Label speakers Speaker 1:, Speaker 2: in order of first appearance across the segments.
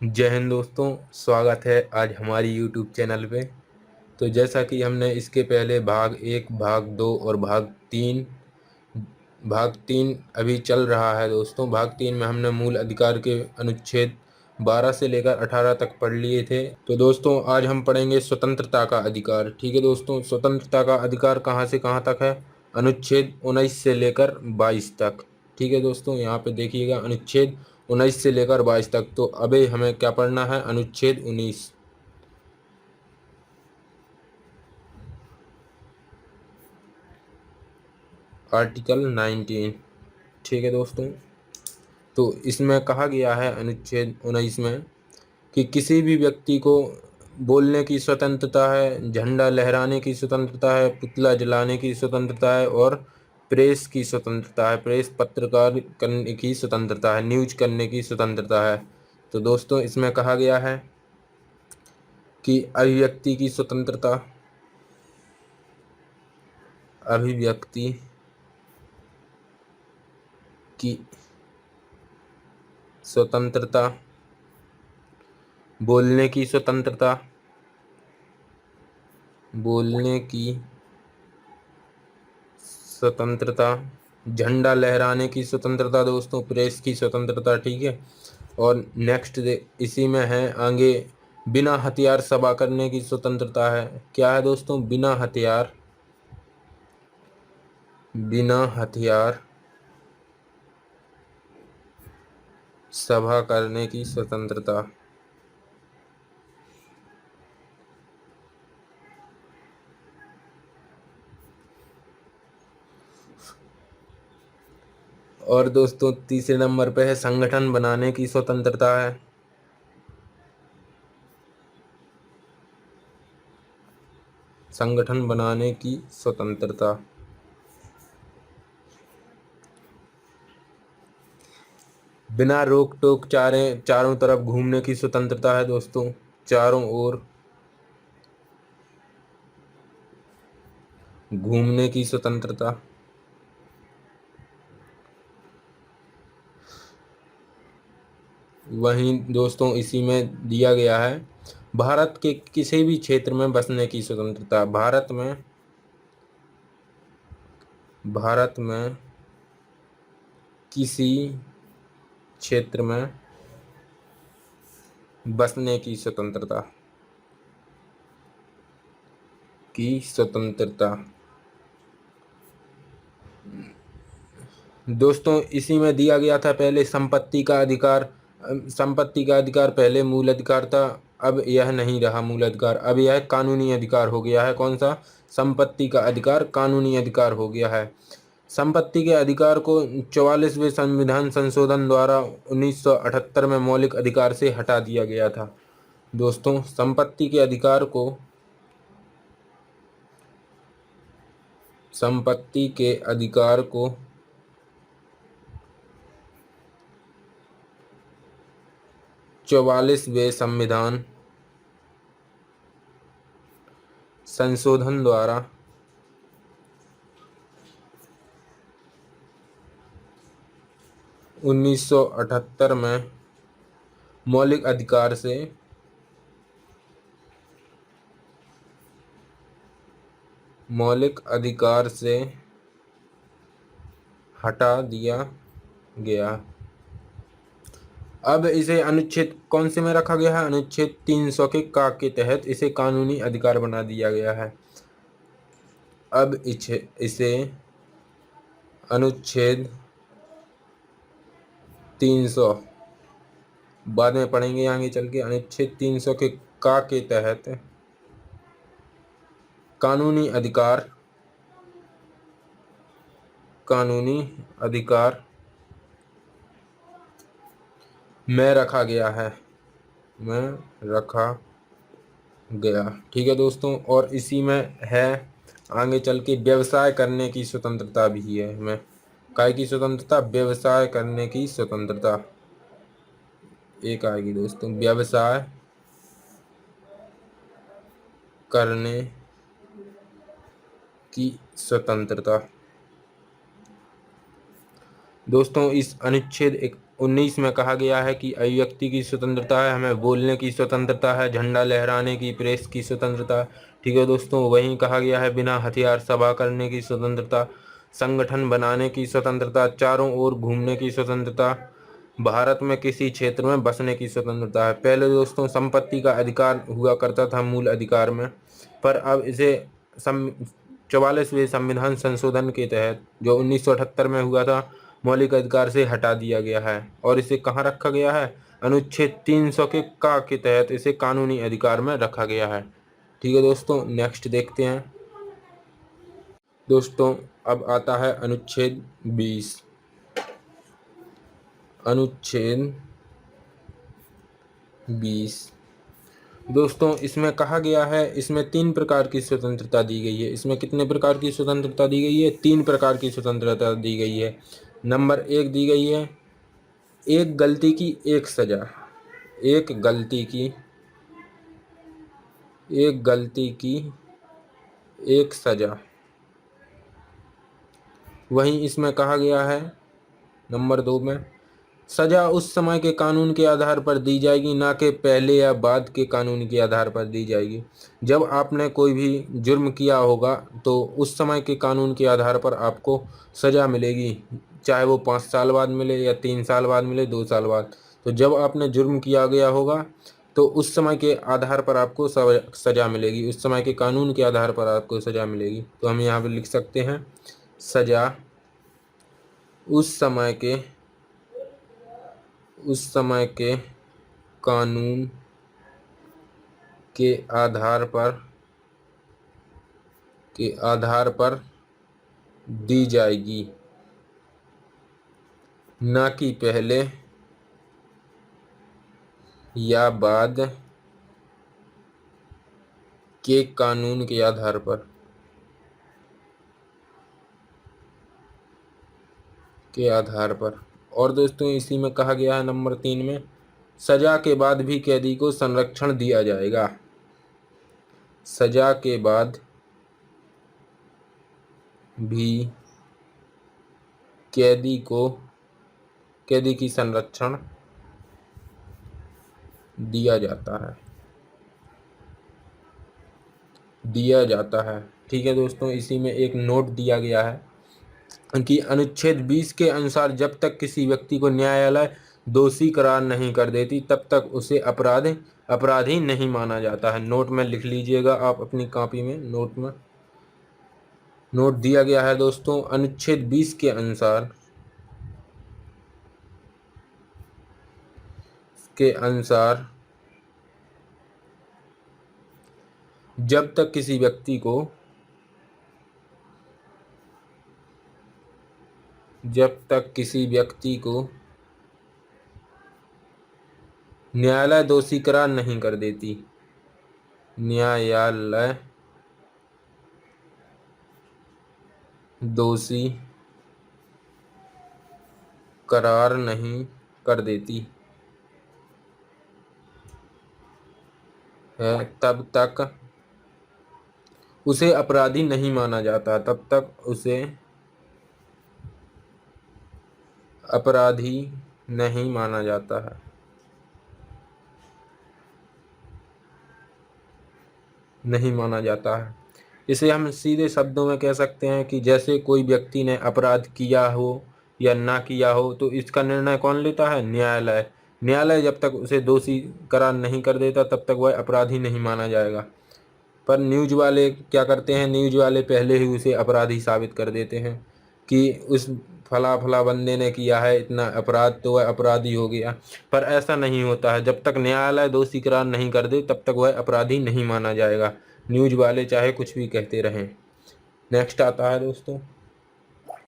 Speaker 1: जय हिंद दोस्तों। स्वागत है आज हमारी यूट्यूब चैनल पे। तो जैसा कि हमने इसके पहले भाग 1, भाग 2 और भाग 3 अभी चल रहा है दोस्तों। भाग 3 में हमने मूल अधिकार के अनुच्छेद 12 से लेकर 18 तक पढ़ लिए थे। तो दोस्तों आज हम पढ़ेंगे स्वतंत्रता का अधिकार। ठीक है दोस्तों, स्वतंत्रता का अधिकार कहाँ से कहाँ तक है? अनुच्छेद 19 से लेकर 22 तक। ठीक है दोस्तों, यहाँ पे देखिएगा अनुच्छेद 19 से लेकर 22 तक। तो अभी हमें क्या पढ़ना है? अनुच्छेद 19, आर्टिकल 19। ठीक है दोस्तों, तो इसमें कहा गया है अनुच्छेद 19 में कि किसी भी व्यक्ति को बोलने की स्वतंत्रता है, झंडा लहराने की स्वतंत्रता है, पुतला जलाने की स्वतंत्रता है और प्रेस की स्वतंत्रता है, प्रेस पत्रकार करने की स्वतंत्रता है, न्यूज करने की स्वतंत्रता है। तो दोस्तों इसमें कहा गया है कि अभिव्यक्ति की स्वतंत्रता, अभिव्यक्ति की स्वतंत्रता, बोलने की स्वतंत्रता, बोलने की स्वतंत्रता, झंडा लहराने की स्वतंत्रता दोस्तों, प्रेस की स्वतंत्रता। ठीक है, और नेक्स्ट इसी में है आगे, बिना हथियार सभा करने की स्वतंत्रता है। क्या है दोस्तों? बिना हथियार, बिना हथियार सभा करने की स्वतंत्रता। और दोस्तों तीसरे नंबर पे है संगठन बनाने की स्वतंत्रता है। संगठन बनाने की स्वतंत्रता। बिना रोक टोक चारों तरफ घूमने की स्वतंत्रता है दोस्तों, चारों ओर घूमने की स्वतंत्रता। वहीं दोस्तों इसी में दिया गया है भारत के किसी भी क्षेत्र में बसने की स्वतंत्रता। भारत में किसी क्षेत्र में बसने की स्वतंत्रता, की स्वतंत्रता। दोस्तों इसी में दिया गया था पहले संपत्ति का अधिकार। संपत्ति का अधिकार पहले मूल अधिकार था, अब यह नहीं रहा मूल अधिकार, अब यह कानूनी अधिकार हो गया है। कौन सा? संपत्ति का अधिकार कानूनी अधिकार हो गया है। संपत्ति के अधिकार को 44वें संविधान संशोधन द्वारा 1978 में मौलिक अधिकार से हटा दिया गया था। दोस्तों संपत्ति के अधिकार को 44वें संविधान संशोधन द्वारा 1978 में मौलिक अधिकार से हटा दिया गया। अब इसे अनुच्छेद कौन से में रखा गया है? अनुच्छेद 300 के का के तहत इसे कानूनी अधिकार बना दिया गया है। अब इसे अनुच्छेद 300 बाद में पढ़ेंगे आगे चल के। अनुच्छेद 300 के का के तहत कानूनी अधिकार में रखा गया है, में रखा गया। ठीक है दोस्तों, और इसी में है आगे चल के व्यवसाय करने की स्वतंत्रता भी है। हमें काय की स्वतंत्रता? व्यवसाय करने की स्वतंत्रता एक आएगी दोस्तों, व्यवसाय करने की स्वतंत्रता। दोस्तों इस अनुच्छेद 19 में कहा गया है कि अभिव्यक्ति की स्वतंत्रता है, हमें बोलने की स्वतंत्रता है, झंडा लहराने की, प्रेस की स्वतंत्रता। ठीक है दोस्तों, वहीं कहा गया है बिना हथियार सभा करने की स्वतंत्रता, संगठन बनाने की स्वतंत्रता, चारों ओर घूमने की स्वतंत्रता, भारत में किसी क्षेत्र में बसने की स्वतंत्रता है। पहले दोस्तों संपत्ति का अधिकार हुआ करता था मूल अधिकार में, पर अब इसे 44वें संविधान संशोधन के तहत जो 1978 में हुआ था मौलिक अधिकार से हटा दिया गया है और इसे कहाँ रखा गया है, अनुच्छेद 300 के तहत इसे कानूनी अधिकार में रखा गया है। ठीक है दोस्तों, नेक्स्ट देखते हैं। दोस्तों अब आता है अनुच्छेद 20। अनुच्छेद 20 दोस्तों इसमें कहा गया है, इसमें 3 प्रकार की स्वतंत्रता दी गई है। इसमें कितने प्रकार की स्वतंत्रता दी गई है? 3 प्रकार की स्वतंत्रता दी गई है। नंबर 1 दी गई है, एक गलती की एक सजा। एक गलती की एक सजा। वहीं इसमें कहा गया है नंबर 2 में, सजा उस समय के कानून के आधार पर दी जाएगी, ना कि पहले या बाद के कानून के आधार पर दी जाएगी। जब आपने कोई भी जुर्म किया होगा तो उस समय के कानून के आधार पर आपको सजा मिलेगी, चाहे वो 5 साल बाद मिले या 3 साल बाद मिले, 2 साल बाद। तो जब आपने जुर्म किया गया होगा तो उस समय के आधार पर आपको सजा मिलेगी, उस समय के कानून के आधार पर आपको सजा मिलेगी। तो हम यहाँ पर लिख सकते हैं, सजा उस समय के कानून के आधार पर दी जाएगी, ना कि पहले या बाद के कानून के आधार पर और दोस्तों इसी में कहा गया है नंबर 3 में, सजा के बाद भी कैदी को संरक्षण दिया जाएगा। सजा के बाद भी कैदी की संरक्षण दिया जाता है। ठीक है दोस्तों, इसी में एक नोट दिया गया है कि अनुच्छेद 20 के अनुसार जब तक किसी व्यक्ति को न्यायालय दोषी करार नहीं कर देती तब तक उसे अपराधी नहीं माना जाता है। नोट में लिख लीजिएगा आप अपनी कॉपी में, नोट दिया गया है दोस्तों, अनुच्छेद 20 के अनुसार जब तक किसी व्यक्ति को न्यायालय दोषी करार नहीं कर देती, न्यायालय दोषी करार नहीं कर देती है तब तक उसे अपराधी नहीं माना जाता, तब तक उसे अपराधी नहीं माना जाता है। इसे हम सीधे शब्दों में कह सकते हैं कि जैसे कोई व्यक्ति ने अपराध किया हो या ना किया हो तो इसका निर्णय कौन लेता है? न्यायालय जब तक उसे दोषी करार नहीं कर देता तब तक वह अपराधी नहीं माना जाएगा। पर न्यूज़ वाले क्या करते हैं, न्यूज़ वाले पहले ही उसे अपराधी साबित कर देते हैं कि उस फला बंदे ने किया है इतना अपराध तो वह अपराधी हो गया। पर ऐसा नहीं होता है, जब तक न्यायालय दोषी करार नहीं कर दे तब तक वह अपराधी नहीं माना जाएगा, न्यूज़ वाले चाहे कुछ भी कहते रहें। नेक्स्ट आता है दोस्तों,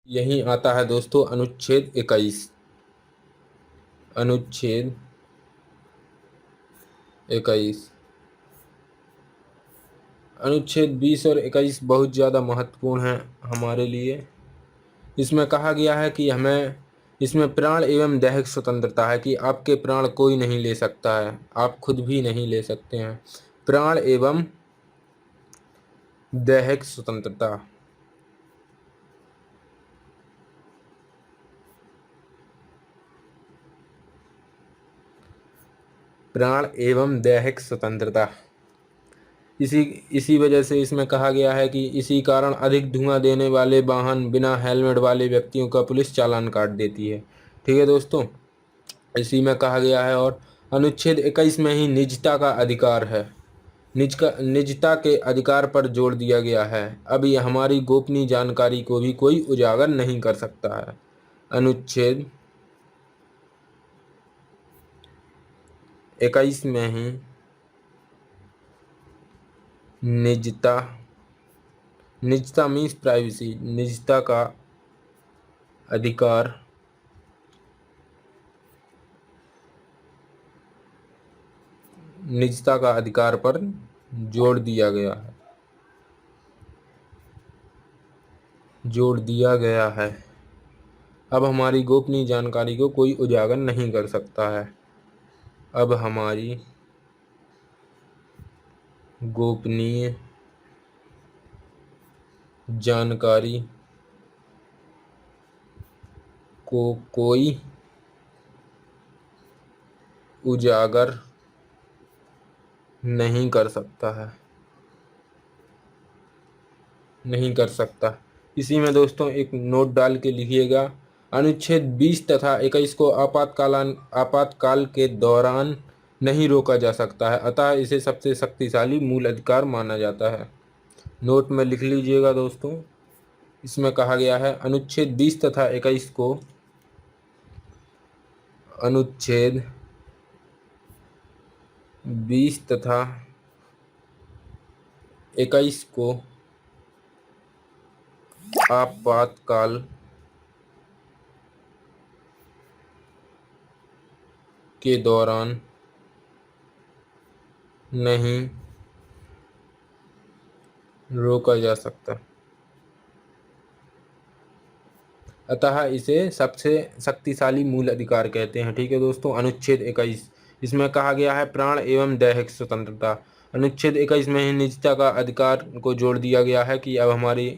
Speaker 1: यही आता है दोस्तों अनुच्छेद 21। अनुच्छेद 21 अनुच्छेद 20 और 21 बहुत ज़्यादा महत्वपूर्ण है हमारे लिए। इसमें कहा गया है कि इसमें प्राण एवं दैहिक स्वतंत्रता है कि आपके प्राण कोई नहीं ले सकता है, आप खुद भी नहीं ले सकते हैं। प्राण एवं दैहिक स्वतंत्रता। प्राण एवं दैहिक स्वतंत्रता। इसी इसी वजह से इसमें कहा गया है कि इसी कारण अधिक धुआं देने वाले वाहन बिना हेलमेट वाले व्यक्तियों का पुलिस चालान काट देती है। ठीक है दोस्तों, इसी में कहा गया है। और अनुच्छेद 21 में ही निजता का अधिकार है, निजता के अधिकार पर जोर दिया गया है। अब ये हमारी गोपनीय जानकारी को भी कोई उजागर नहीं कर सकता है। अनुच्छेद 21 में ही निजता, निजता मीन्स प्राइवेसी, निजता का अधिकार निजता का अधिकार पर जोर दिया गया है, जोर दिया गया है। अब हमारी गोपनीय जानकारी को कोई उजागर नहीं कर सकता है। अब हमारी गोपनीय जानकारी को कोई उजागर नहीं कर सकता है, नहीं कर सकता। इसी में दोस्तों एक नोट डाल के लिखिएगा, अनुच्छेद 20 तथा 21 को आपातकाल के दौरान नहीं रोका जा सकता है, अतः इसे सबसे शक्तिशाली मूल अधिकार माना जाता है। नोट में लिख लीजिएगा दोस्तों। इसमें कहा गया है अनुच्छेद 20 तथा 21 को, अनुच्छेद 20 तथा 21 को आपातकाल के दौरान नहीं रोका जा सकता, अतः इसे सबसे शक्तिशाली मूल अधिकार कहते हैं। ठीक है दोस्तों, अनुच्छेद 21, इसमें कहा गया है प्राण एवं दैहिक स्वतंत्रता। अनुच्छेद 21 में ही निजता का अधिकार को जोड़ दिया गया है कि अब हमारी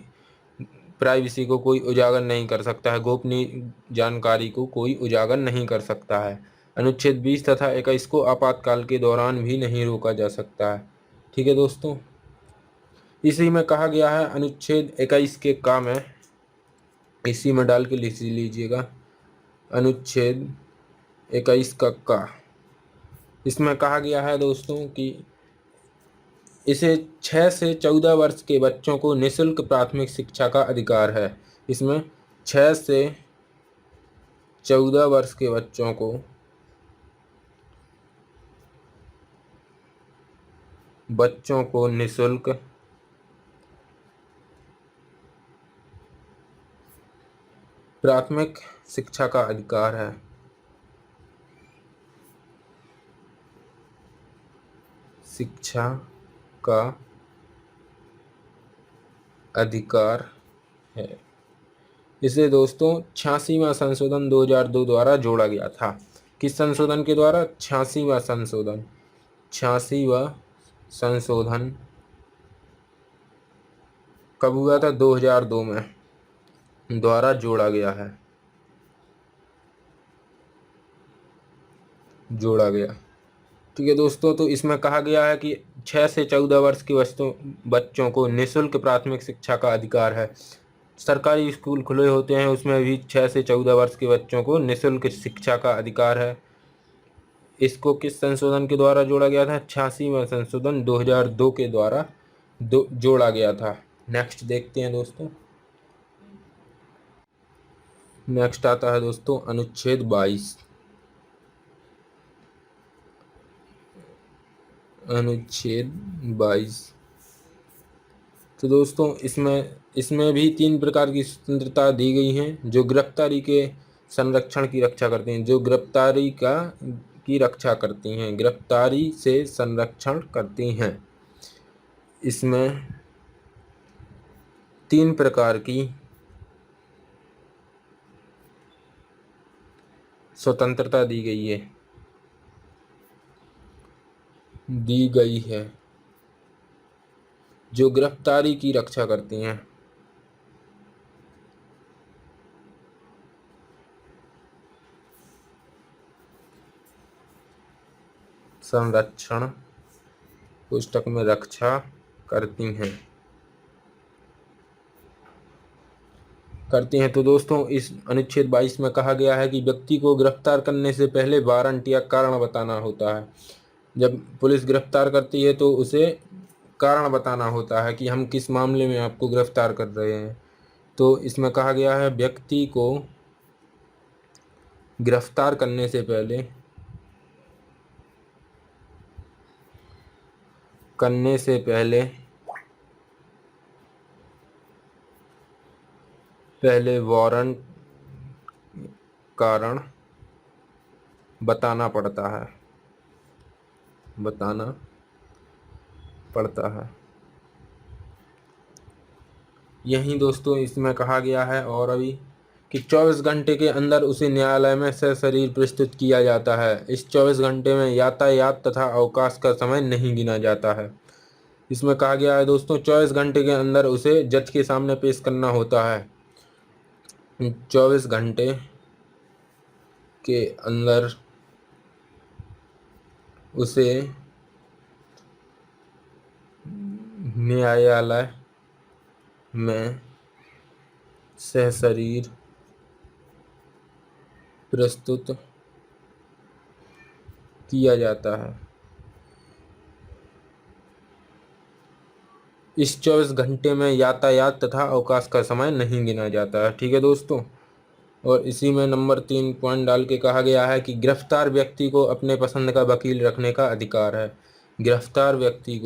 Speaker 1: प्राइवेसी को कोई उजागर नहीं कर सकता है, गोपनीय जानकारी को कोई उजागर नहीं कर सकता है। अनुच्छेद 20 तथा 21 को आपातकाल के दौरान भी नहीं रोका जा सकता है। ठीक है दोस्तों, इसी में कहा गया है अनुच्छेद 21 के का में, इसी में डाल के लिख लीजिएगा, अनुच्छेद 21 का इसमें कहा गया है दोस्तों कि इसे 6 से 14 वर्ष के बच्चों को निःशुल्क प्राथमिक शिक्षा का अधिकार है। इसमें 6 से 14 वर्ष के बच्चों को निःशुल्क प्राथमिक शिक्षा का अधिकार है, शिक्षा का अधिकार है। इसे दोस्तों 86वां संशोधन 2002 द्वारा जोड़ा गया था। किस संशोधन के द्वारा? 86वां संशोधन, 86वां संशोधन कब हुआ था? 2002 में द्वारा जोड़ा गया है, जोड़ा गया। ठीक है दोस्तों, तो इसमें कहा गया है कि 6 से 14 वर्ष के बच्चों को निःशुल्क प्राथमिक शिक्षा का अधिकार है। सरकारी स्कूल खुले होते हैं, उसमें भी 6 से 14 वर्ष के बच्चों को निःशुल्क शिक्षा का अधिकार है। इसको किस संशोधन के द्वारा जोड़ा गया था? 86वां संशोधन 2002 के द्वारा जोड़ा गया था। नेक्स्ट देखते हैं दोस्तों। नेक्स्ट आता है दोस्तों अनुच्छेद 22। अनुच्छेद 22, तो दोस्तों इसमें भी 3 प्रकार की स्वतंत्रता दी गई हैं जो गिरफ्तारी के संरक्षण की रक्षा करती हैं, जो गिरफ्तारी की रक्षा करती हैं, गिरफ्तारी से संरक्षण करती हैं। इसमें 3 प्रकार की स्वतंत्रता दी गई है जो गिरफ्तारी की रक्षा करती हैं। संरक्षण पुस्तक में रक्षा करती हैं। तो दोस्तों इस अनुच्छेद 22 में कहा गया है कि व्यक्ति को गिरफ्तार करने से पहले वारंट या कारण बताना होता है। जब पुलिस गिरफ्तार करती है तो उसे कारण बताना होता है कि हम किस मामले में आपको गिरफ्तार कर रहे हैं। तो इसमें कहा गया है व्यक्ति को गिरफ्तार करने से पहले वारंट कारण बताना पड़ता है। यही दोस्तों इसमें कहा गया है और अभी कि 24 घंटे के अंदर उसे न्यायालय में सशरीर प्रस्तुत किया जाता है। इस 24 घंटे में यातायात तथा अवकाश का समय नहीं गिना जाता है। इसमें कहा गया है दोस्तों 24 घंटे के अंदर उसे जज के सामने पेश करना होता है। 24 घंटे के अंदर उसे न्यायालय में सशरीर प्रस्तुत किया जाता है। इस 24 घंटे में यातायात तथा अवकाश का समय नहीं गिना जाता है। ठीक है दोस्तों, और इसी में नंबर 3 पॉइंट डाल के कहा गया है कि गिरफ्तार व्यक्ति को अपने पसंद का वकील रखने का अधिकार है। गिरफ्तार व्यक्ति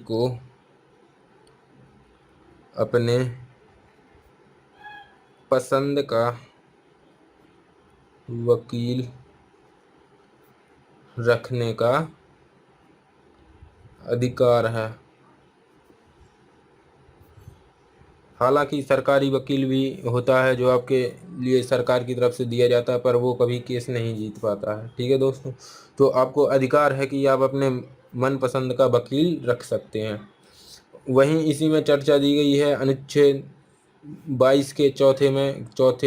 Speaker 1: को अपने पसंद का वकील रखने का अधिकार है। हालांकि सरकारी वकील भी होता है जो आपके लिए सरकार की तरफ से दिया जाता है, पर वो कभी केस नहीं जीत पाता है। ठीक है दोस्तों, तो आपको अधिकार है कि आप अपने मनपसंद का वकील रख सकते हैं। वहीं इसी में चर्चा दी गई है अनुच्छेद 22 के चौथे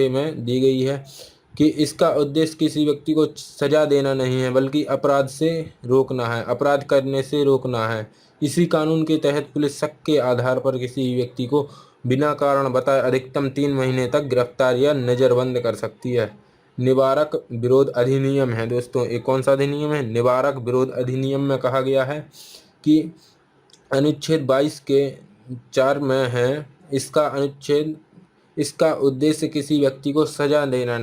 Speaker 1: में दी गई है कि इसका उद्देश्य किसी व्यक्ति को सजा देना नहीं है बल्कि अपराध करने से रोकना है। इसी कानून के तहत पुलिस शक के आधार पर किसी व्यक्ति को बिना कारण बताए अधिकतम 3 महीने तक गिरफ्तार या नज़रबंद कर सकती है। निवारक विरोध अधिनियम है दोस्तों, एक कौन सा अधिनियम है? निवारक विरोध अधिनियम में कहा गया है कि अनुच्छेद 22 के 4 में है इसका उद्देश्य किसी व्यक्ति को सजा देना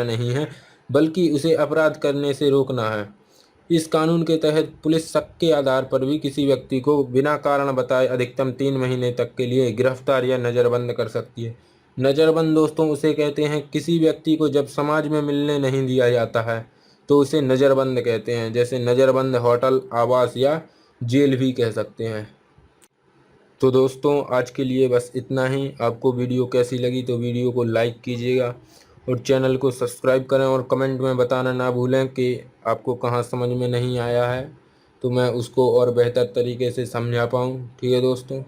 Speaker 1: नहीं है बल्कि उसे अपराध करने से रोकना है। इस कानून के तहत पुलिस शक के आधार पर भी किसी व्यक्ति को बिना कारण बताए अधिकतम 3 महीने तक के लिए गिरफ्तार या नज़रबंद कर सकती है। नज़रबंद दोस्तों उसे कहते हैं किसी व्यक्ति को जब समाज में मिलने नहीं दिया जाता है तो उसे नज़रबंद कहते हैं। जैसे नज़रबंद होटल, आवास या जेल भी कह सकते हैं। तो दोस्तों आज के लिए बस इतना ही। आपको वीडियो कैसी लगी तो वीडियो को लाइक कीजिएगा और चैनल को सब्सक्राइब करें और कमेंट में बताना ना भूलें कि आपको कहाँ समझ में नहीं आया है, तो मैं उसको और बेहतर तरीके से समझा पाऊँ। ठीक है दोस्तों,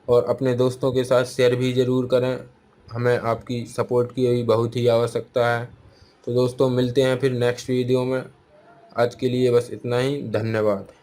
Speaker 1: और अपने दोस्तों के साथ शेयर भी ज़रूर करें। हमें आपकी सपोर्ट की भी बहुत ही आवश्यकता है। तो दोस्तों मिलते हैं फिर नेक्स्ट वीडियो में। आज के लिए बस इतना ही। धन्यवाद।